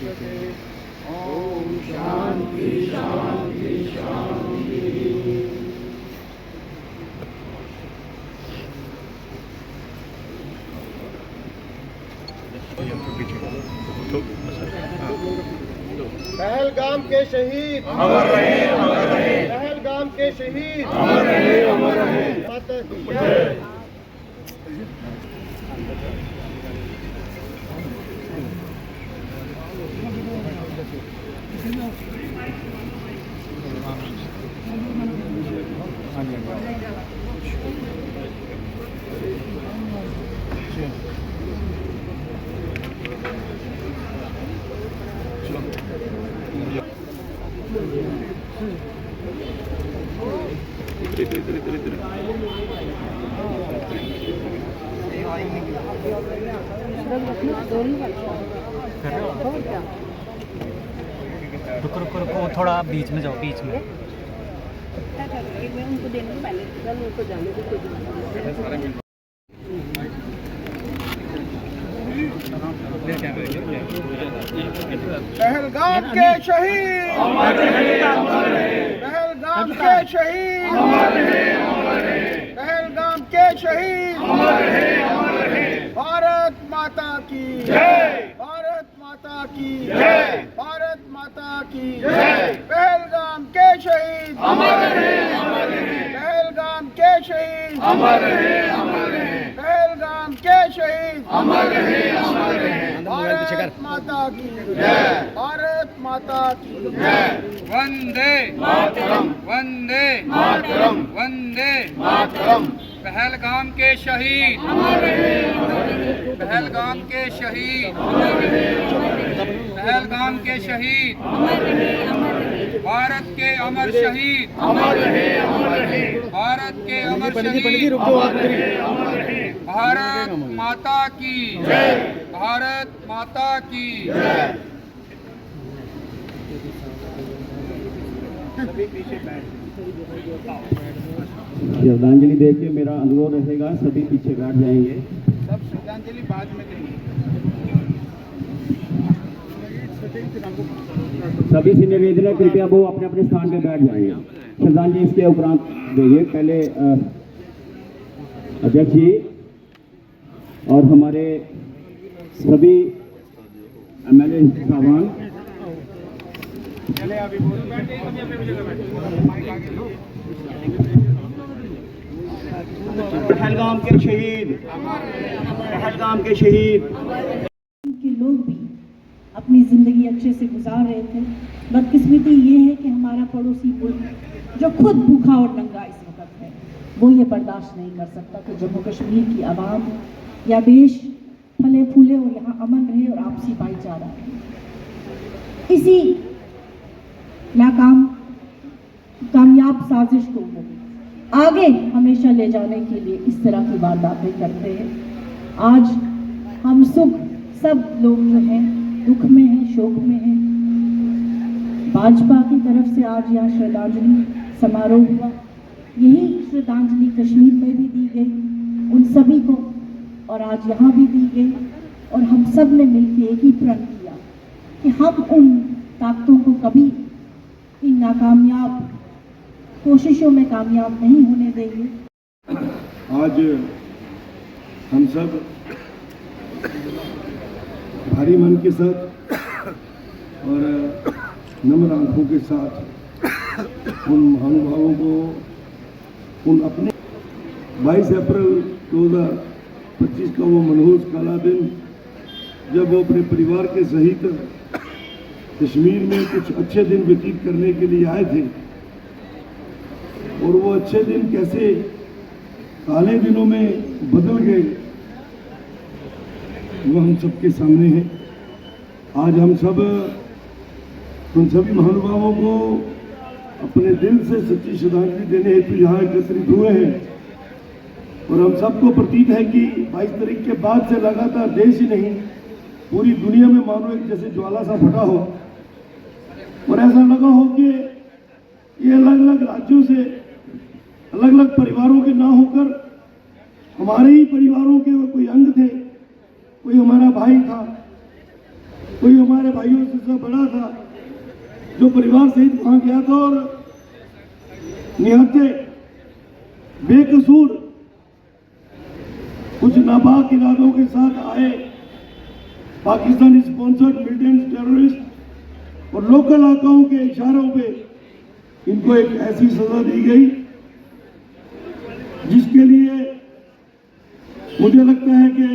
ओम शांति शांति शांति। पहलगाम के शहीद अमर रहे, अमर रहे। पहलगाम के शहीद अमर रहे, अमर रहे। माता की जय। रुको रुको रुको, थोड़ा बीच में जाओ, बीच में। उनको देने को पहले उनको जाने को पहलगाम के शहीद अमर रहे, अमर रहे। पहलगाम के शहीद अमर रहे, अमर रहे। पहलगाम के शहीद अमर रहे, अमर रहे। भारत माता की जय। भारत माता की जय। भारत माता की जय। पहलगाम के शहीद अमर रहे, अमर रहे। पहलगाम के शहीद अमर रहे, अमर रहे। पहलगाम के शहीद अमर रहे, अमर रहे। भारत माता की जय। भारत माता की जय। वंदे मातरम, वंदे मातरम, वंदे मातरम। पहलगाम के शहीद पहलगाम के शहीद पहलगाम के शहीद भारत के अमर शहीद अमर रहे, अमर रहे। भारत के अमर शहीद भारत माता की जय। भारत माता की जय। श्रद्धांजलि देख के मेरा अनुरोध रहेगा, सभी पीछे बैठ जाएंगे। सब श्रद्धांजलि बाद में देंगे। सभी से निवेदन है, कृपया वो अपने अपने स्थान पे बैठ जाएंगे। श्रद्धांजलि इसके उपरांत देंगे। पहले अध्यक्ष जी और हमारे सभी MLA साहबान। पहलगाम के शहीद, पहलगाम के शहीद। के लोग भी अपनी ज़िंदगी अच्छे से गुजार रहे थे। बदकिस्मती ये है कि हमारा पड़ोसी मुल्क जो खुद भूखा और नंगा इस वक्त है, वो ये बर्दाश्त नहीं कर सकता कि जम्मू कश्मीर की आवाम या देश फले फूले और यहाँ अमन रहे और आपसी भाईचारा रहे। इसी कामयाब साजिश को वो आगे हमेशा ले जाने के लिए इस तरह की वारदातें करते हैं। आज हम सब लोग जो हैं दुख में हैं, शोक में हैं। भाजपा की तरफ से आज यहाँ श्रद्धांजलि समारोह हुआ। यही श्रद्धांजलि कश्मीर में भी दी गई उन सभी को, और आज यहाँ भी दी गई। और हम सब ने मिलकर एक ही प्रण किया कि हम उन ताकतों को कभी इन नाकामयाब कोशिशों में कामयाब नहीं होने देंगे। आज हम सब भारी मन के साथ और नम्र आंखों के साथ उन महानुभावों को, उन अपने 22 अप्रैल 2025 का वो मनहूस काला दिन, जब वो अपने परिवार के सहित कश्मीर में कुछ अच्छे दिन व्यतीत करने के लिए आए थे, और वो अच्छे दिन कैसे काले दिनों में बदल गए वो हम सबके सामने है। आज हम सब उन सभी महानुभावों को अपने दिल से सच्ची श्रद्धांजलि देने हेतु यहाँ एकत्रित हुए हैं। और हम सबको प्रतीत है कि 22 तारीख के बाद से लगातार देश ही नहीं पूरी दुनिया में मानो एक जैसे ज्वाला सा फटा हो, और ऐसा लगा हो कि ये अलग अलग राज्यों से अलग अलग परिवारों के ना होकर हमारे ही परिवारों के कोई अंग थे, कोई हमारा भाई था, कोई हमारे भाइयों से बड़ा था जो परिवार सहित वहां गया था और निहत्थे बेकसूर कुछ नापाक इरादों के साथ आए पाकिस्तानी स्पॉन्सर्ड मिलिटेंट टेररिस्ट और लोकल आकाओं के इशारों पे इनको एक ऐसी सजा दी गई जिसके लिए मुझे लगता है कि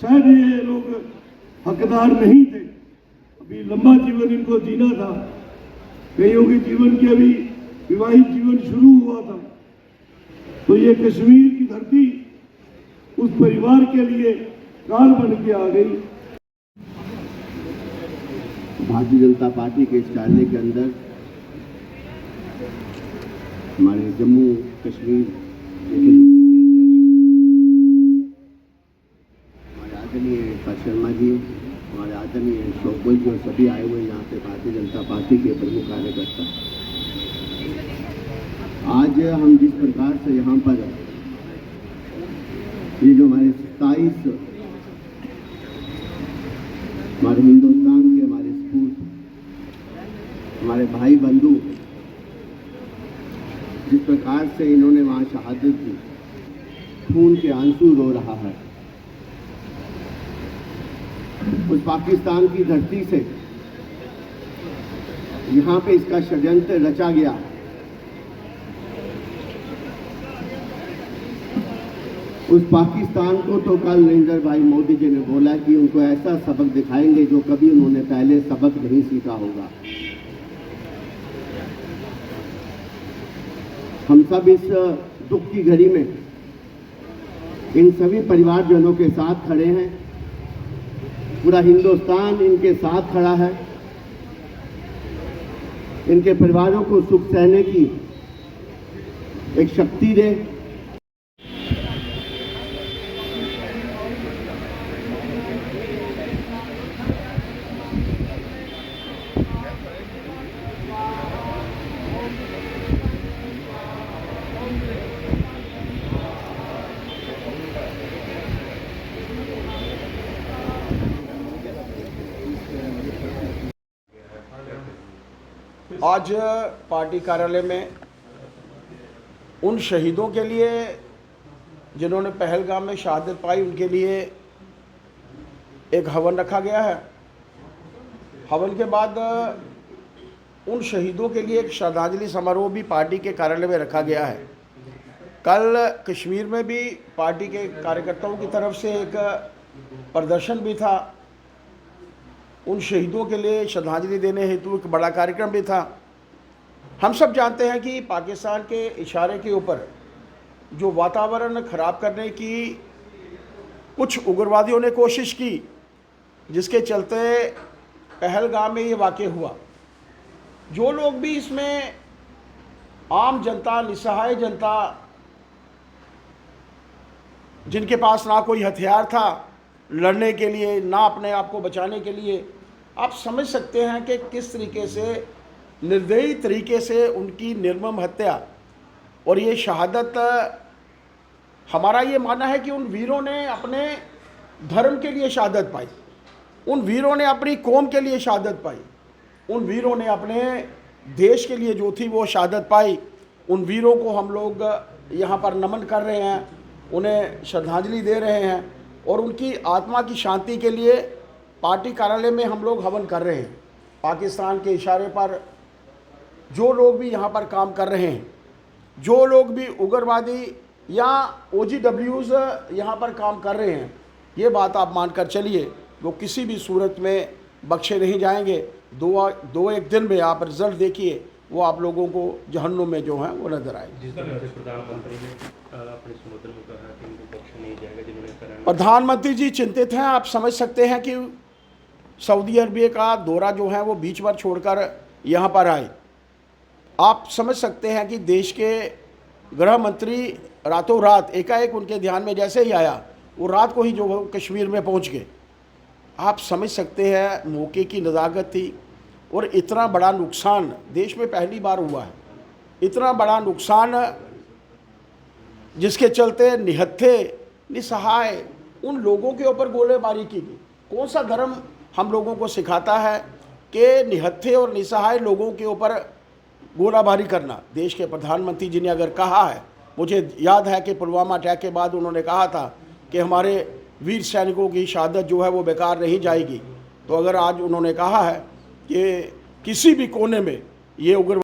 शायद ये लोग हकदार नहीं थे। अभी लंबा जीवन इनको जीना था, कईयों के जीवन के अभी विवाहित जीवन शुरू हुआ था, तो ये कश्मीर की धरती उस परिवार के लिए काल बन के आ गई। भारतीय जनता पार्टी के इस कार्य के अंदर हमारे जम्मू कश्मीर हमारे आदरणीय पद शर्मा जी, हमारे आदरणीय शोकबल जी और सभी आए हुए यहाँ पे भारतीय जनता पार्टी के प्रमुख कार्यकर्ता। आज हम जिस प्रकार से यहाँ पर ये जो हमारे 27 हमारे हिंदुस्तान के हमारे सपूत हमारे भाई बंधु जिस प्रकार से इन्होंने वहाँ शहादत दी, खून के आंसू रो रहा है। उस पाकिस्तान की धरती से यहाँ पे इसका षड्यंत्र रचा गया। उस पाकिस्तान को तो कल नरेंद्र भाई मोदी जी ने बोला कि उनको ऐसा सबक दिखाएंगे जो कभी उन्होंने पहले सबक नहीं सीखा होगा। हम सब इस दुख की घड़ी में इन सभी परिवारजनों के साथ खड़े हैं। पूरा हिंदुस्तान इनके साथ खड़ा है। इनके परिवारों को सुख सहने की एक शक्ति दे। आज पार्टी कार्यालय में उन शहीदों के लिए जिन्होंने पहलगाम में शहादत पाई, उनके लिए एक हवन रखा गया है। हवन के बाद उन शहीदों के लिए एक श्रद्धांजलि समारोह भी पार्टी के कार्यालय में रखा गया है। कल कश्मीर में भी पार्टी के कार्यकर्ताओं की तरफ से एक प्रदर्शन भी था। उन शहीदों के लिए श्रद्धांजलि देने हेतु एक बड़ा कार्यक्रम भी था। हम सब जानते हैं कि पाकिस्तान के इशारे के ऊपर जो वातावरण ख़राब करने की कुछ उग्रवादियों ने कोशिश की, जिसके चलते पहलगाम में ये वाक़या हुआ। जो लोग भी इसमें आम जनता, निसहाय जनता, जिनके पास ना कोई हथियार था लड़ने के लिए, ना अपने आप को बचाने के लिए, आप समझ सकते हैं कि किस तरीके से निर्दयी तरीके से उनकी निर्मम हत्या और ये शहादत। हमारा ये मानना है कि उन वीरों ने अपने धर्म के लिए शहादत पाई, उन वीरों ने अपनी कौम के लिए शहादत पाई, उन वीरों ने अपने देश के लिए जो थी वो शहादत पाई। उन वीरों को हम लोग यहाँ पर नमन कर रहे हैं, उन्हें श्रद्धांजलि दे रहे हैं और उनकी आत्मा की शांति के लिए पार्टी कार्यालय में हम लोग हवन कर रहे हैं। पाकिस्तान के इशारे पर जो लोग भी यहाँ पर काम कर रहे हैं, जो लोग भी उग्रवादी या OGWs यहाँ पर काम कर रहे हैं, ये बात आप मानकर चलिए, वो किसी भी सूरत में बख्शे नहीं जाएंगे। दो एक दिन में आप रिजल्ट देखिए, वो आप लोगों को जहन्नुम में जो है वो नजर आएगी। प्रधानमंत्री जी चिंतित हैं। आप समझ सकते हैं कि सऊदी अरबिया का दौरा जो है वो बीच पर छोड़कर यहाँ पर आए। आप समझ सकते हैं कि देश के गृह मंत्री रातों रात एकाएक उनके ध्यान में जैसे ही आया, वो रात को ही जो है कश्मीर में पहुँच गए। आप समझ सकते हैं मौके की नज़ाकत थी। और इतना बड़ा नुकसान देश में पहली बार हुआ है, इतना बड़ा नुकसान जिसके चलते निहत्थे, निसहाय उन लोगों के ऊपर गोलीबारी की गई। कौन सा धर्म हम लोगों को सिखाता है कि निहत्थे और निसहाय लोगों के ऊपर गोलाबारी करना। देश के प्रधानमंत्री जी ने अगर कहा है, मुझे याद है कि पुलवामा अटैक के बाद उन्होंने कहा था कि हमारे वीर सैनिकों की शहादत जो है वो बेकार नहीं जाएगी। तो अगर आज उन्होंने कहा है कि किसी भी कोने में ये उग्र